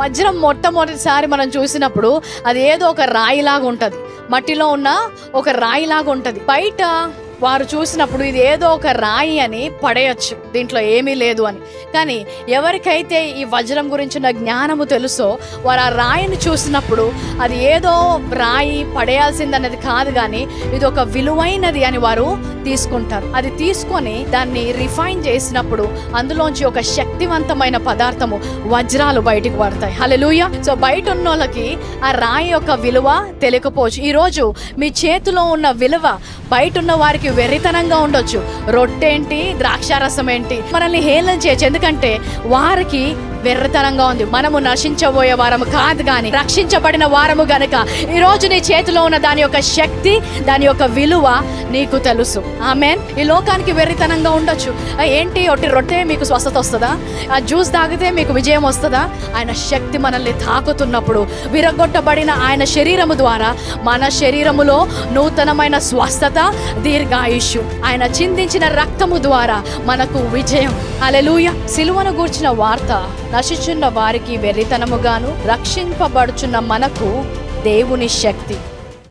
వజ్రం మొట్టమొదటిసారి మనం చూసినప్పుడు అది ఏదో ఒక రాయిలాగా ఉంటుంది, మట్టిలో ఉన్న ఒక రాయిలాగా ఉంటుంది. బయట వారు చూసినప్పుడు ఇది ఏదో ఒక రాయి అని పడేయచ్చు, దీంట్లో ఏమీ లేదు అని. కానీ ఎవరికైతే ఈ వజ్రం గురించిన జ్ఞానము తెలుసో వారు ఆ రాయిని చూసినప్పుడు అది ఏదో రాయి పడేయాల్సిందనేది కాదు, కానీ ఇది ఒక విలువైనది అని వారు తీసుకుంటారు. అది తీసుకొని దాన్ని రిఫైన్ చేసినప్పుడు అందులోంచి ఒక శక్తివంతమైన పదార్థము వజ్రాలు బయటికి పడతాయి. హల్లెలూయా. సో బయట ఉన్న వాళ్ళకి ఆ రాయి యొక్క విలువ తెలియకపోవచ్చు. ఈరోజు మీ చేతిలో ఉన్న విలువ బయట ఉన్న వారికి వెర్రితనంగా ఉండొచ్చు. రొట్టెంటి, ద్రాక్షారసం ఏంటి, మనల్ని హేళన చేయొచ్చు. ఎందుకంటే వారికి వెర్రితనంగా ఉంది. మనము నశించబోయే వారము కాదు, కానీ రక్షించబడిన వారము గనుక ఈరోజు నీ చేతిలో ఉన్న దాని యొక్క శక్తి, దాని యొక్క విలువ నీకు తెలుసు. ఆమేన్. ఈ లోకానికి వెర్రితనంగా ఉండొచ్చు. ఏంటి ఒట్టి రొట్టె మీకు స్వస్థత వస్తుందా, ఆ జ్యూస్ తాగితే మీకు విజయం వస్తుందా? ఆయన శక్తి మనల్ని తాకుతున్నప్పుడు విరగొట్టబడిన ఆయన శరీరము ద్వారా మన శరీరములో నూతనమైన స్వస్థత, దీర్ఘాయుష్యు, ఆయన చిందించిన రక్తము ద్వారా మనకు విజయం. హల్లెలూయా. సిలువను గూర్చిన వార్త నశించున్న వారికి వెర్రితనముగాను, రక్షింపబడుచున్న మనకు దేవుని శక్తి.